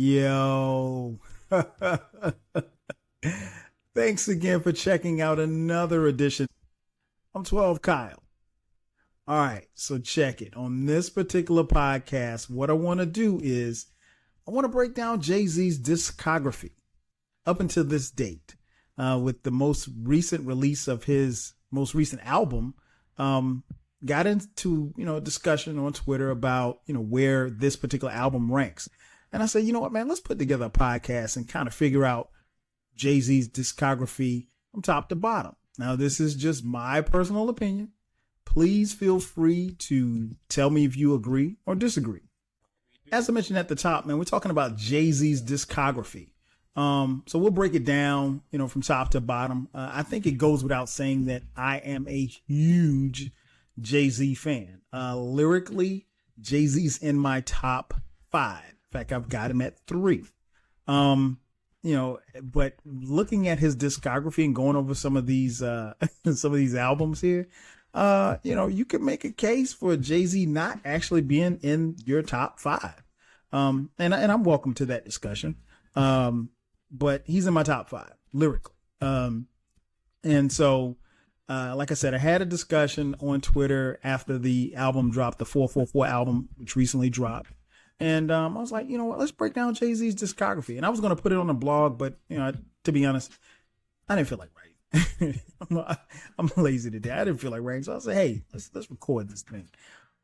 Yo. Thanks again for checking out another edition. I'm 12 Kyle. All right, so check it. On this particular podcast, what I want to do is I want to break down Jay-Z's discography up until this date, with the most recent release of his most recent album. Got into, a discussion on Twitter about, where this particular album ranks. And I said, you know what, man, let's put together a podcast and kind of figure out Jay-Z's discography from top to bottom. Now, this is just my personal opinion. Please feel free to tell me if you agree or disagree. As I mentioned at the top, man, we're talking about Jay-Z's discography. So we'll break it down, from top to bottom. I think it goes without saying that I am a huge Jay-Z fan. Lyrically, Jay-Z's in my top 5. In fact, I've got him at 3. But looking at his discography and going over some of these albums here, you could make a case for Jay-Z not actually being in your top 5. And I'm welcome to that discussion. But he's in my top 5 lyrically. And so, like I said, I had a discussion on Twitter after the album dropped, the 444 album, which recently dropped. And I was like, you know what, let's break down Jay-Z's discography. And I was going to put it on the blog, but, to be honest, I didn't feel like writing. I'm lazy today. I didn't feel like writing. So I said, hey, let's record this thing.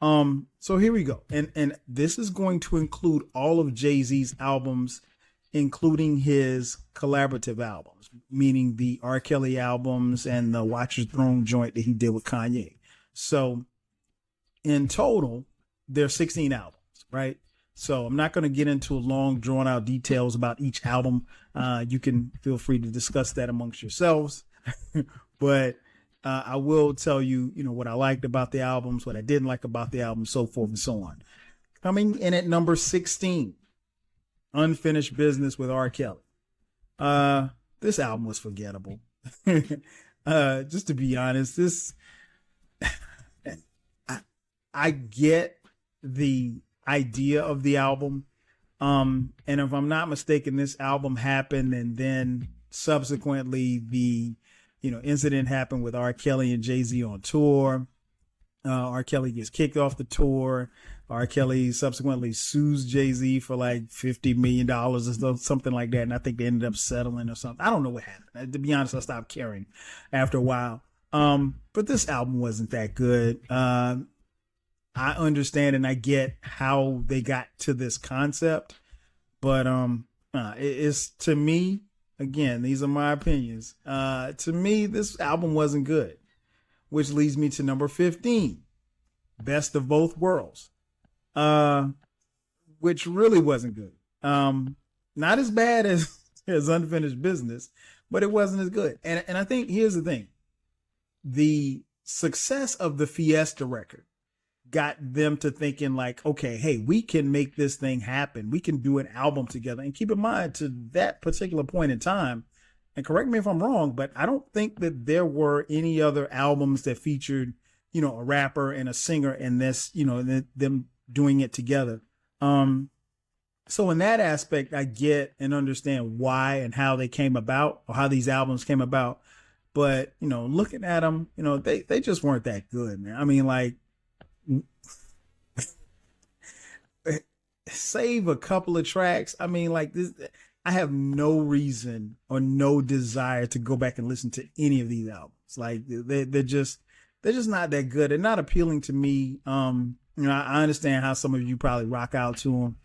So here we go. And this is going to include all of Jay-Z's albums, including his collaborative albums, meaning the R. Kelly albums and the Watch Your Throne joint that he did with Kanye. So in total, there's 16 albums, right? So I'm not going to get into long, drawn out details about each album. You can feel free to discuss that amongst yourselves. But I will tell you, what I liked about the albums, what I didn't like about the album, so forth and so on. Coming in at number 16, Unfinished Business with R. Kelly. This album was forgettable. Just to be honest, I get the idea of the album. And if I'm not mistaken, this album happened and then subsequently the, incident happened with R. Kelly and Jay-Z on tour. R. Kelly gets kicked off the tour. R. Kelly subsequently sues Jay-Z for like $50 million or something like that. And I think they ended up settling or something. I don't know what happened. To be honest, I stopped caring after a while. But this album wasn't that good. I understand and I get how they got to this concept, but it's, to me, again, these are my opinions. To me, this album wasn't good, which leads me to number 15, Best of Both Worlds, which really wasn't good. Not as bad as Unfinished Business, but it wasn't as good. And I think here's the thing. The success of the Fiesta record got them to thinking like, okay, hey, we can make this thing happen. We can do an album together. And keep in mind, to that particular point in time, and correct me if I'm wrong, but I don't think that there were any other albums that featured, a rapper and a singer in this, them doing it together. So in that aspect, I get and understand why and how they came about, or how these albums came about. But, looking at them, they just weren't that good, man. I mean, like, save a couple of tracks. I mean, like this, I have no reason or no desire to go back and listen to any of these albums. Like they're just not that good. They're not appealing to me. I understand how some of you probably rock out to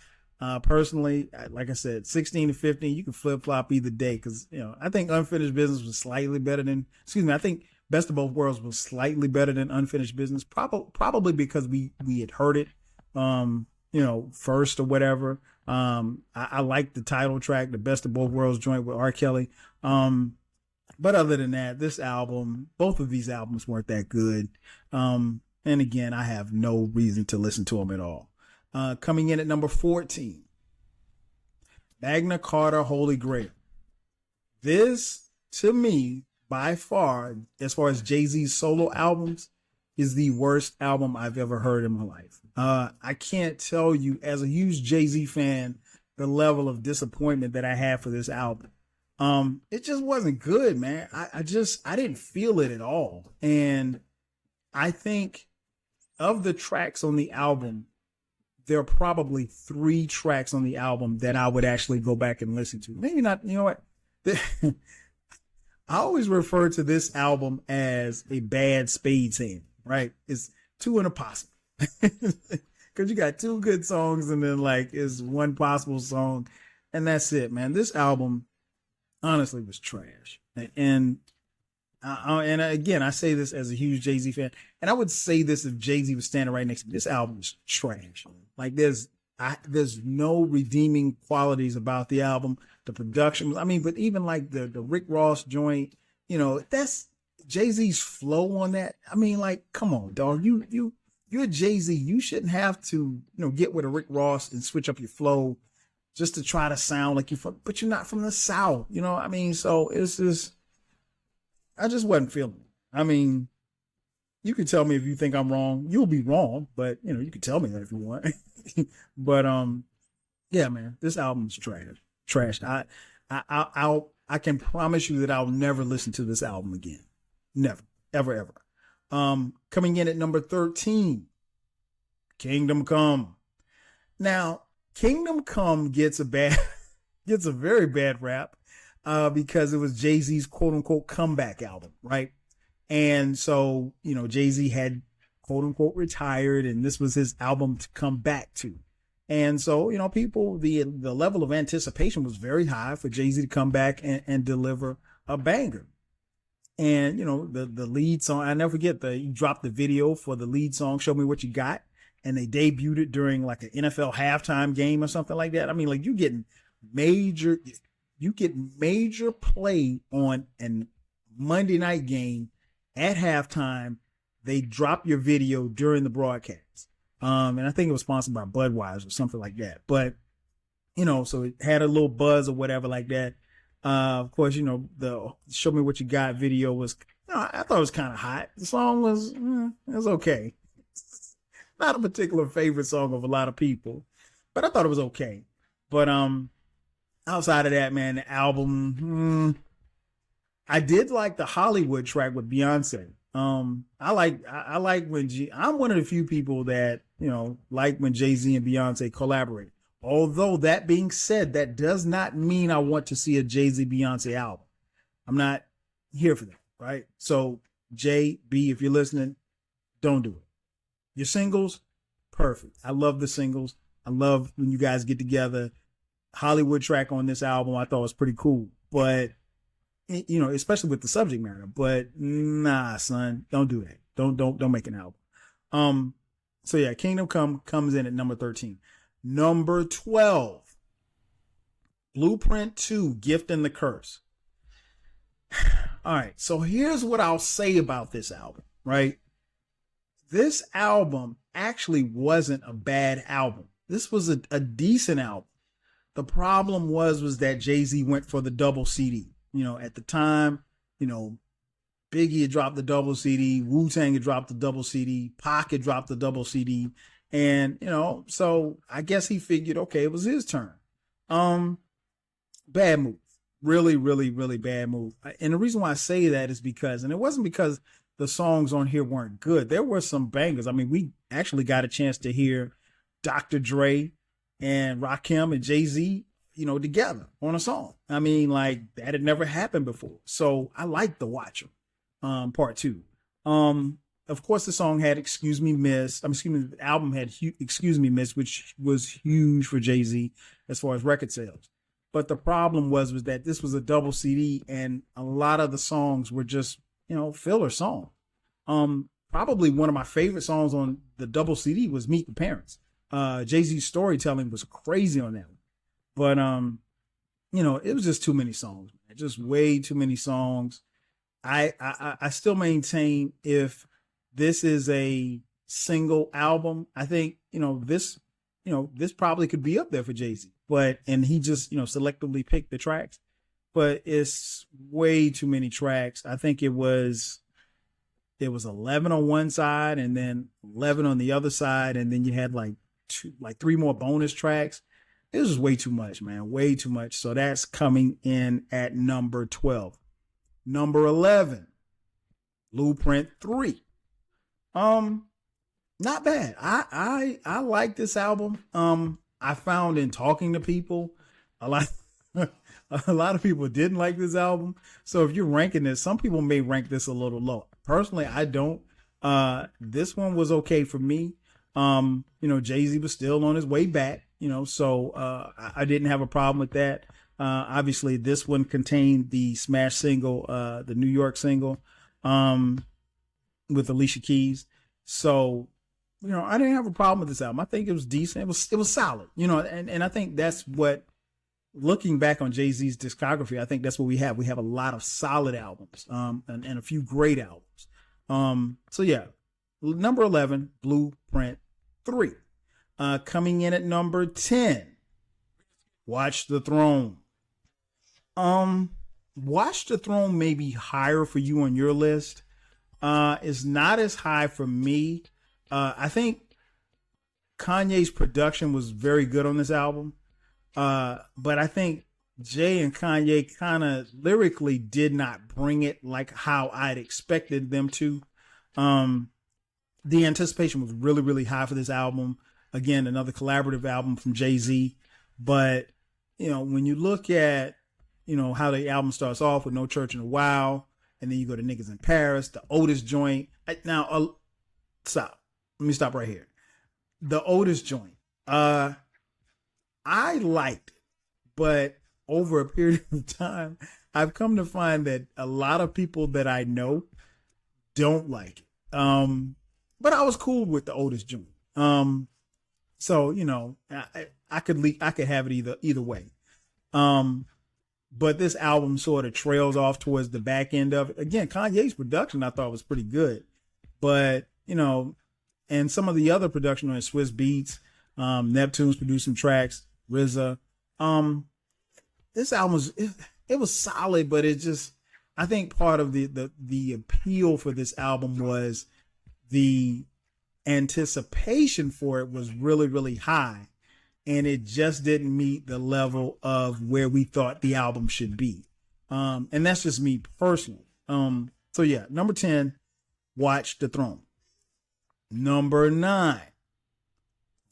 them. Personally, like I said, 16 to 15, you can flip flop either day. Cause I think Unfinished Business was slightly better than, I think Best of Both Worlds was slightly better than Unfinished Business, probably because we had heard it, first or whatever. I like the title track, the Best of Both Worlds joint with R. Kelly. But other than that, this album, both of these albums weren't that good. And again, I have no reason to listen to them at all. Coming in at number 14, Magna Carta Holy Grail. This, to me, by far as Jay-Z's solo albums, is the worst album I've ever heard in my life. I can't tell you, as a huge Jay-Z fan, the level of disappointment that I had for this album. It just wasn't good, man. I didn't feel it at all. And I think of the tracks on the album, there are probably 3 tracks on the album that I would actually go back and listen to. Maybe not, you know what? I always refer to this album as a bad Spades hand, right? It's 2 in a possible. Because you got 2 good songs and then like it's 1 possible song. And that's it, man. This album honestly was trash. And again, I say this as a huge Jay-Z fan, and I would say this if Jay-Z was standing right next to me. This album is trash. Like there's no redeeming qualities about the album. The production, I mean, but even like the Rick Ross joint, you know, that's Jay-Z's flow on that. I mean, like, come on, dog. You're Jay-Z. You shouldn't have to, you know, get with a Rick Ross and switch up your flow just to try to sound like but you're not from the South, you know what I mean? So it's just, I just wasn't feeling it. I mean, you can tell me if you think I'm wrong. You'll be wrong, but you know, you can tell me that if you want. But yeah, man, this album's trash. I can promise you that I'll never listen to this album again. Never, ever. Coming in at number 13, Kingdom Come. Now, Kingdom Come gets a very bad rap. Because it was Jay-Z's quote unquote comeback album, right? And so, you know, Jay-Z had quote unquote retired and this was his album to come back to. And so, you know, the level of anticipation was very high for Jay-Z to come back and deliver a banger. And, you know, the lead song, I never forget he dropped the video for the lead song, Show Me What You Got. And they debuted it during like an NFL halftime game or something like that. I mean, like you get major play on a Monday night game at halftime. They drop your video during the broadcast. And I think it was sponsored by Budweiser or something like that. But, you know, so it had a little buzz or whatever like that. Of course, you know, the Show Me What You Got video was, you know, I thought it was kind of hot. The song was, it was okay. Not a particular favorite song of a lot of people, but I thought it was okay. But, outside of that, man, the album, I did like the Hollywood track with Beyonce. I like when I'm one of the few people that, you know, like when Jay-Z and Beyonce collaborate. Although that being said, that does not mean I want to see a Jay-Z Beyonce album. I'm not here for that, right? So JB, if you're listening, don't do it. Your singles, perfect. I love the singles. I love when you guys get together. Hollywood track on this album I thought was pretty cool, but you know, especially with the subject matter. But nah, son, don't do that. Don't make an album. So yeah, Kingdom Come comes in at number 13. Number 12, Blueprint 2, Gift and the Curse. All right, so here's what I'll say about this album, right? This album actually wasn't a bad album. This was a decent album. The problem was that Jay-Z went for the double CD. You know, at the time, you know, Biggie had dropped the double CD, Wu-Tang had dropped the double CD, Pac had dropped the double CD. And, you know, so I guess he figured, okay, it was his turn. Bad move. Really, really, really bad move. And the reason why I say that is because, and it wasn't because the songs on here weren't good. There were some bangers. I mean, we actually got a chance to hear Dr. Dre and Rakim and Jay-Z, you know, together on a song. I mean, like that had never happened before. So I like the Watcher, part 2. Of course, the song had the album had Excuse Me Miss, which was huge for Jay-Z as far as record sales. But the problem was that this was a double CD and a lot of the songs were just, you know, filler songs. Probably one of my favorite songs on the double CD was Meet the Parents. Jay-Z's storytelling was crazy on that one. But, you know, it was just too many songs, man. Just way too many songs. I still maintain if this is a single album, I think, this probably could be up there for Jay-Z, and he just, selectively picked the tracks, but it's way too many tracks. I think it was 11 on one side and then 11 on the other side. And then you had like 3 more bonus tracks. It was just way too much, man. Way too much. So that's coming in at number 12. Number 11, Blueprint 3. Not bad. I like this album. I found in talking to people, a lot a lot of people didn't like this album. So if you're ranking this, some people may rank this a little low. Personally, I don't. This one was okay for me. Jay-Z was still on his way back, so I didn't have a problem with that. Obviously this one contained the smash single, the New York single, with Alicia Keys. So, I didn't have a problem with this album. I think it was decent. It was solid, and I think that's what, looking back on Jay-Z's discography, I think that's what we have. We have a lot of solid albums, and a few great albums. So yeah, number 11, Blueprint 3. Coming in at number 10, Watch the Throne. Watch the Throne may be higher for you on your list. It's not as high for me. I think Kanye's production was very good on this album. But I think Jay and Kanye kind of lyrically did not bring it like how I'd expected them to. The anticipation was really, really high for this album. Again, another collaborative album from Jay-Z. But, when you look at, how the album starts off with No Church in a While, and then you go to Niggas in Paris, the Otis joint. Stop. Let me stop right here. The Otis joint. I liked it, but over a period of time, I've come to find that a lot of people that I know don't like it. But I was cool with the Otis joint. So I could have it either way. But this album sort of trails off towards the back end of it. Again, Kanye's production I thought was pretty good, but and some of the other production on Swiss Beats, Neptune's produced some tracks, RZA. This album was solid, but I think part of the appeal for this album was the anticipation for it was really, really high, and it just didn't meet the level of where we thought the album should be. And that's just me personally. So yeah, number 10, Watch the Throne. Number 9,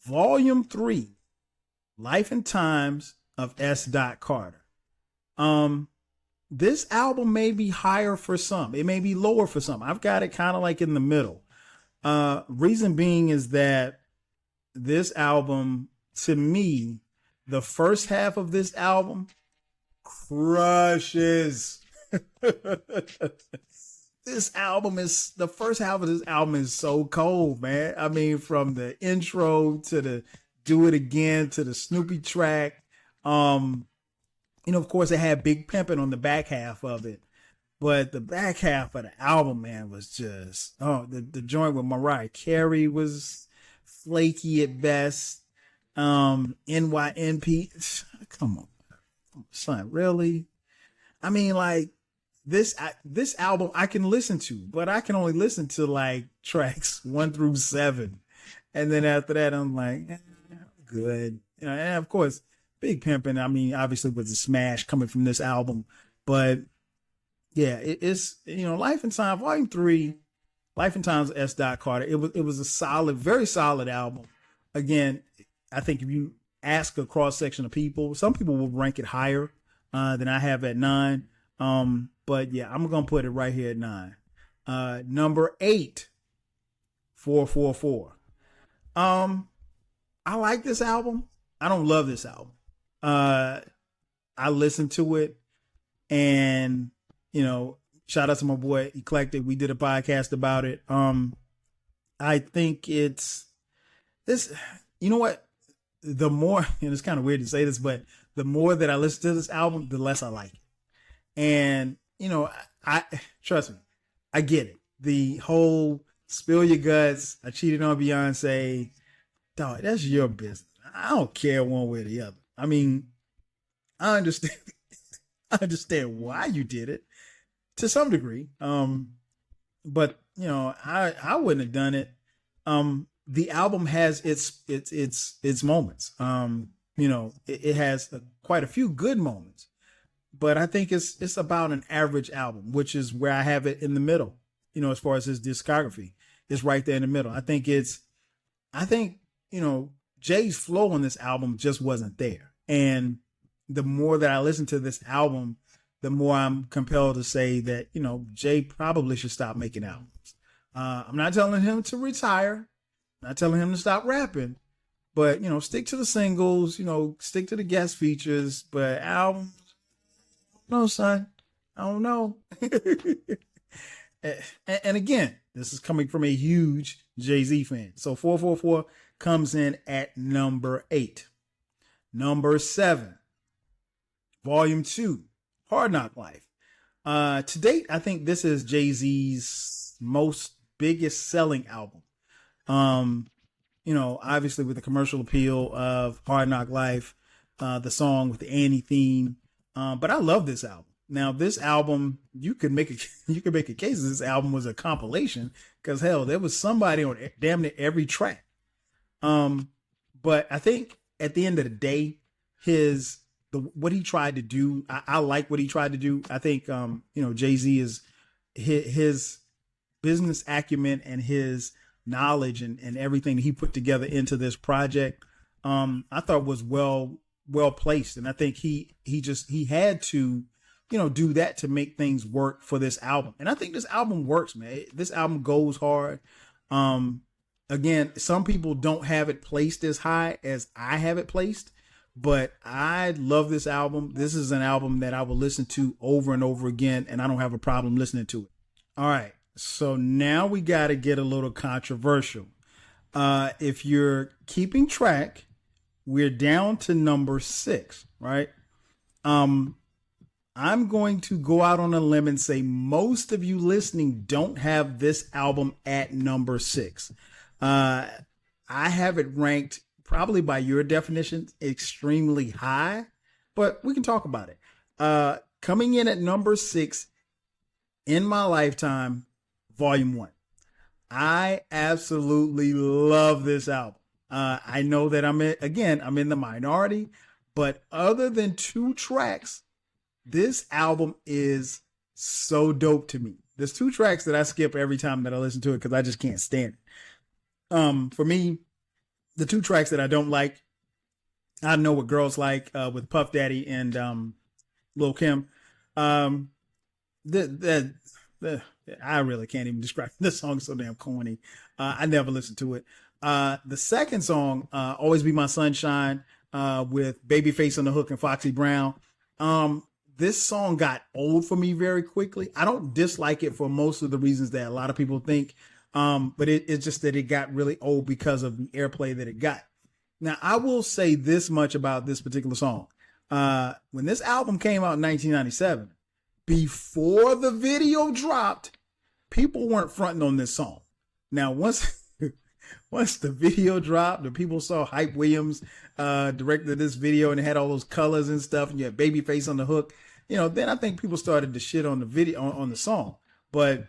Volume 3, Life and Times of S. Carter. This album may be higher for some. It may be lower for some. I've got it kind of like in the middle. Reason being is that this album, to me, the first half of this album crushes. The first half of this album is so cold, man. I mean, from the intro to the Do It Again to the Snoopy track. Of course, it had Big Pimpin' on the back half of it. But the back half of the album, man, was just, the joint with Mariah Carey was flaky at best. NYNP, come on, son, really? I mean, like, this album I can listen to, but I can only listen to like tracks 1 through 7. And then after that, I'm like, good. And of course, Big Pimpin', I mean, obviously was a smash coming from this album, but yeah, it's, Life and Time, Volume 3, Life and Times of S. Carter. It was a solid, very solid album. Again, I think if you ask a cross section of people, some people will rank it higher than I have at 9. But yeah, I'm going to put it right here at 9. Number 8, 444. I like this album. I don't love this album. I listened to it, and, shout out to my boy Eclectic. We did a podcast about it. I think it's this, what? The more, and it's kind of weird to say this, but the more that I listen to this album, the less I like it. And, I trust me, I get it. The whole spill your guts, I cheated on Beyonce, dog, that's your business. I don't care one way or the other. I mean, I understand why you did it to some degree. But I wouldn't have done it. The album has its moments. it has quite a few good moments, but I think it's about an average album, which is where I have it in the middle. As far as his discography, it's right there in the middle. I think, Jay's flow on this album just wasn't there. And the more that I listen to this album, the more I'm compelled to say that, Jay probably should stop making albums. I'm not telling him to retire, not telling him to stop rapping, but, stick to the singles, stick to the guest features, but albums, no, son, I don't know. And again, this is coming from a huge Jay-Z fan. So 444 comes in at number 8. Number 7, Volume 2, Hard Knock Life. To date, I think this is Jay-Z's most biggest selling album. Obviously with the commercial appeal of Hard Knock Life, the song with the Annie theme. But I love this album. Now, this album, you could make a case this album was a compilation, because hell, there was somebody on damn near every track. But I think at the end of the day, what he tried to do, I like what he tried to do. I think Jay-Z is his business acumen and his knowledge and everything he put together into this project, I thought was well placed. And I think he had to, do that to make things work for this album. And I think this album works, man. This album goes hard. Again, some people don't have it placed as high as I have it placed, but I love this album. This is an album that I will listen to over and over again, and I don't have a problem listening to it. All right. So now we got to get a little controversial. If you're keeping track, we're down to number 6, right? I'm going to go out on a limb and say most of you listening don't have this album at number 6. I have it ranked, probably by your definition, extremely high, but we can talk about it. Coming in at number 6, In My Lifetime, Volume 1. I absolutely love this album. I know that I'm in the minority, but other than 2 tracks, this album is so dope to me. There's 2 tracks that I skip every time that I listen to it because I just can't stand it. For me, the 2 tracks that I don't like, I Know What Girls Like with Puff Daddy and Lil' Kim. I really can't even describe this song. So damn corny. I never listened to it. The second song, Always Be My Sunshine, with Babyface on the Hook and Foxy Brown. This song got old for me very quickly. I don't dislike it for most of the reasons that a lot of people think. But it's just that it got really old because of the airplay that it got. Now, I will say this much about this particular song. When this album came out in 1997, before the video dropped, people weren't fronting on this song. Now, once the video dropped, the people saw Hype Williams directed this video and it had all those colors and stuff, and you had Babyface on the hook, then I think people started to shit on the video, on the song. But,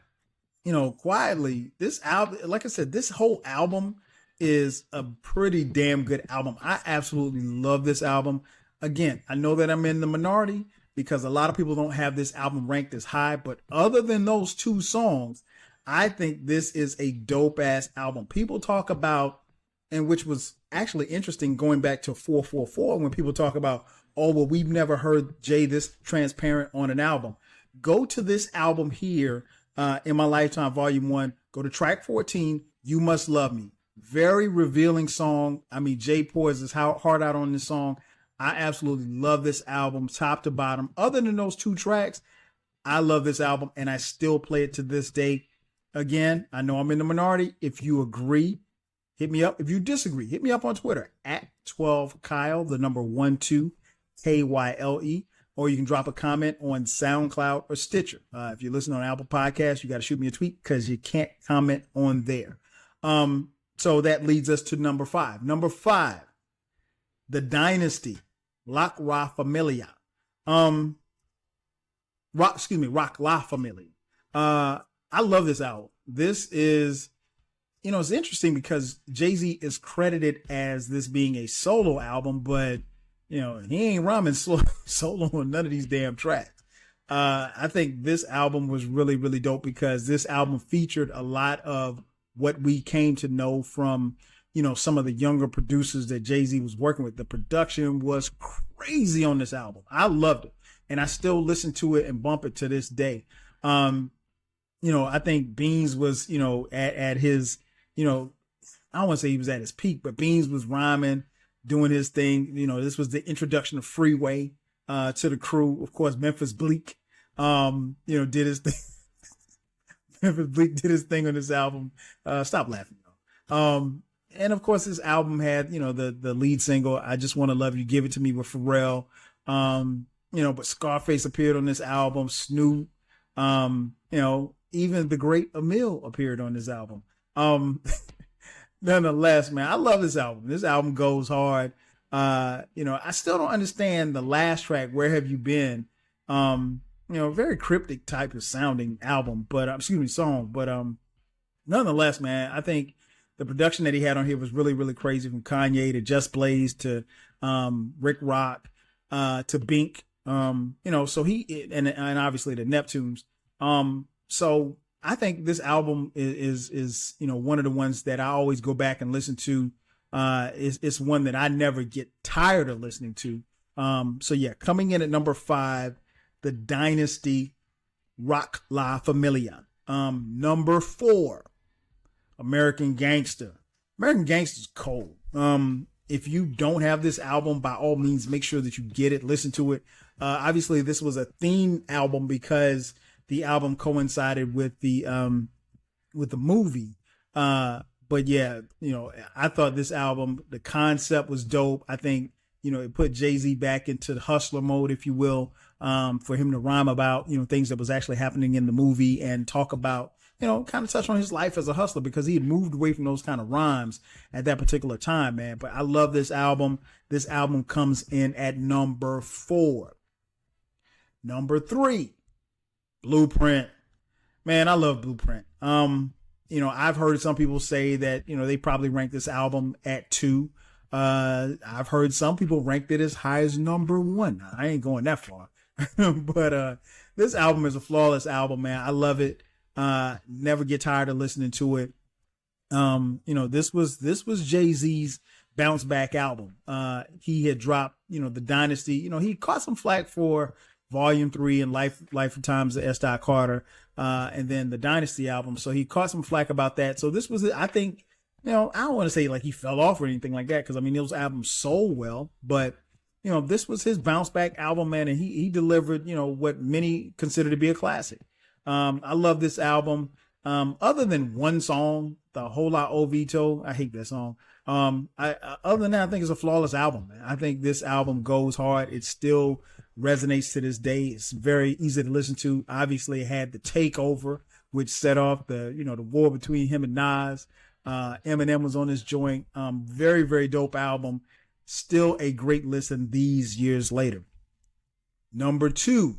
quietly, this album, like I said, this whole album is a pretty damn good album. I absolutely love this album. Again, I know that I'm in the minority because a lot of people don't have this album ranked as high, but other than those 2 songs, I think this is a dope ass album. People talk about, and which was actually interesting going back to 444, when people talk about, oh, well, we've never heard Jay this transparent on an album. Go to this album here, In My Lifetime, Volume 1. Go to track 14, You Must Love Me. Very revealing song. I mean, Jay pours his heart out on this song. I absolutely love this album, top to bottom. Other than those 2 tracks, I love this album, and I still play it to this day. Again, I know I'm in the minority. If you agree, hit me up. If you disagree, hit me up on Twitter at 12Kyle, the number 12, KYLE, or you can drop a comment on SoundCloud or Stitcher. If you listen on Apple Podcasts, you got to shoot me a tweet because you can't comment on there. So that leads us to number 5. Number 5, The Dynasty, Rock La Familia. Rock La Familia. I love this album. This is, it's interesting because Jay-Z is credited as this being a solo album, but he ain't rhyming solo on none of these damn tracks. I think this album was really, really dope because this album featured a lot of what we came to know from, some of the younger producers that Jay-Z was working with. The production was crazy on this album. I loved it. And I still listen to it and bump it to this day. I think Beans was, at his, I don't want to say he was at his peak, but Beans was rhyming, doing his thing. This was the introduction of Freeway to the crew. Of course, Memphis Bleak, did his thing. Memphis Bleak did his thing on this album. Stop laughing, though. And of course, this album had, the lead single, I Just Want to Love You, Give It to Me with Pharrell. But Scarface appeared on this album, Snoop, even the great Emil appeared on this album. Nonetheless, man, I love this album. This album goes hard. I still don't understand the last track, Where Have You Been? Very cryptic type of sounding album, song. But nonetheless, man, I think the production that he had on here was really, really crazy, from Kanye to Just Blaze to Rick Rock to Bink. So he and obviously the Neptunes. So I think this album is one of the ones that I always go back and listen to. It's one that I never get tired of listening to. Coming in at number 5, The Dynasty, Rock La Familia. Number 4, American Gangster. American Gangster's cold. If you don't have this album, by all means, make sure that you get it, listen to it. Obviously, this was a theme album because the album coincided with the movie. But yeah, I thought this album, the concept was dope. I think, it put Jay-Z back into the hustler mode, if you will, for him to rhyme about, things that was actually happening in the movie and talk about, kind of touch on his life as a hustler, because he had moved away from those kind of rhymes at that particular time, man. But I love this album. This album comes in at number 4. Number 3, Blueprint. Man, I love Blueprint. I've heard some people say that, they probably ranked this album at 2. I've heard some people ranked it as high as number 1. I ain't going that far. But this album is a flawless album, man. I love it. Never get tired of listening to it. This was Jay-Z's bounce back album. He had dropped, The Dynasty. He caught some flack for Volume 3 and Life and Times of S. Carter, and then the Dynasty album. So he caught some flack about that. So this was, I think, I don't want to say like he fell off or anything like that, because those albums sold well, but this was his bounce back album, man, and he delivered, what many consider to be a classic. I love this album. Other than one song, the Whole Lot Ovito, I hate that song. Other than that, I think it's a flawless album, man. I think this album goes hard. It still resonates to this day. It's very easy to listen to. Obviously, it had The Takeover, which set off the war between him and Nas. Eminem was on this joint. Very, very dope album. Still a great listen these years later. Number 2,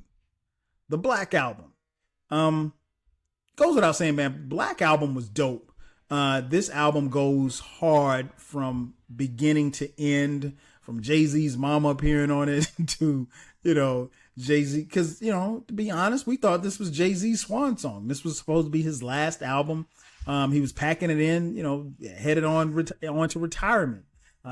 the Black Album. Goes without saying, man, Black Album was dope. This album goes hard from beginning to end, from Jay-Z's mama appearing on it to, Jay-Z. Because, to be honest, we thought this was Jay-Z's swan song. This was supposed to be his last album. He was packing it in, headed on to retirement.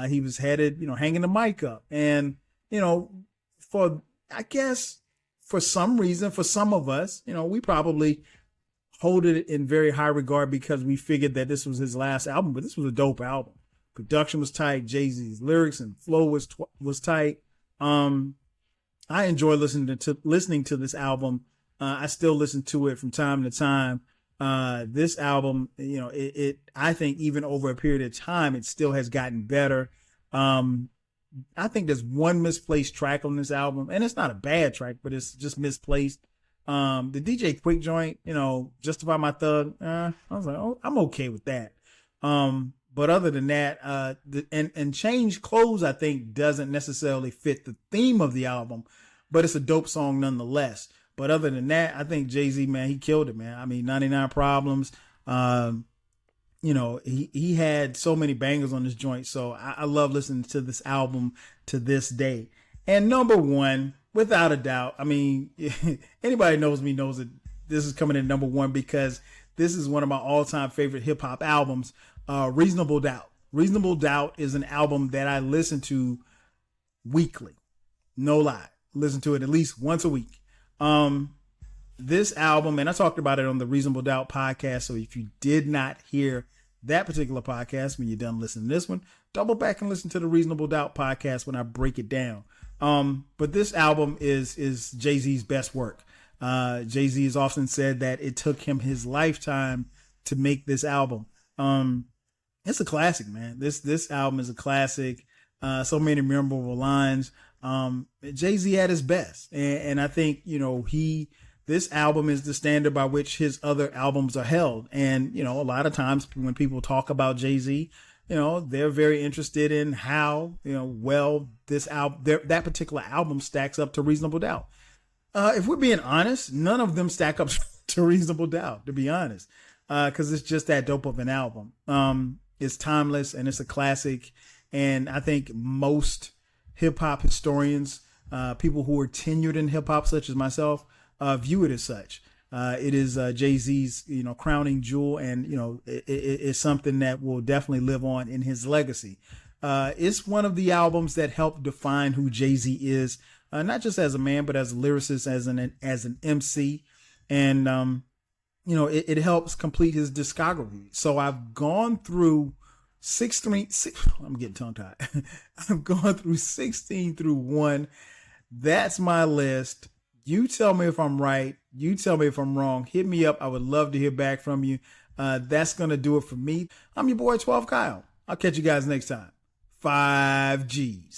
He was headed, hanging the mic up. And, I guess for some reason, for some of us, we probably hold it in very high regard because we figured that this was his last album, but this was a dope album. Production was tight. Jay-Z's lyrics and flow was tight. I enjoy listening to this album. I still listen to it from time to time. This album, I think even over a period of time, it still has gotten better. I think there's one misplaced track on this album, and it's not a bad track, but it's just misplaced. The DJ Quick joint, Justify My Thug. I was like, oh, I'm okay with that. But other than that, and Change Clothes, I think doesn't necessarily fit the theme of the album, but it's a dope song nonetheless. But other than that, I think Jay-Z, man, he killed it, man. 99 Problems, he had so many bangers on this joint. So I love listening to this album to this day. And number one, without a doubt, I mean, anybody knows me knows that this is coming in number one because this is one of my all-time favorite hip hop albums, Reasonable Doubt. Reasonable Doubt is an album that I listen to weekly. No lie. Listen to it at least once a week. This album, and I talked about it on the Reasonable Doubt podcast. So if you did not hear that particular podcast when you're done listening to this one, double back and listen to the Reasonable Doubt podcast when I break it down. But this album is Jay-Z's best work. Jay-Z has often said that it took him his lifetime to make this album. It's a classic, man. This album is a classic. So many memorable lines. Jay-Z at his best. And I think, this album is the standard by which his other albums are held. And, a lot of times when people talk about Jay-Z, they're very interested in how, well this album, that particular album stacks up to Reasonable Doubt. If we're being honest, none of them stack up to Reasonable Doubt, to be honest, because it's just that dope of an album. It's timeless and it's a classic. And I think most hip hop historians, people who are tenured in hip hop, such as myself, view it as such. It is Jay-Z's, crowning jewel, and it's something that will definitely live on in his legacy. It's one of the albums that helped define who Jay-Z is, not just as a man, but as a lyricist, as an MC, and it helps complete his discography. So I've gone through 16. I'm getting tongue tied. I've gone through 16 through 1. That's my list. You tell me if I'm right. You tell me if I'm wrong. Hit me up. I would love to hear back from you. That's going to do it for me. I'm your boy 12 Kyle. I'll catch you guys next time. 5 G's.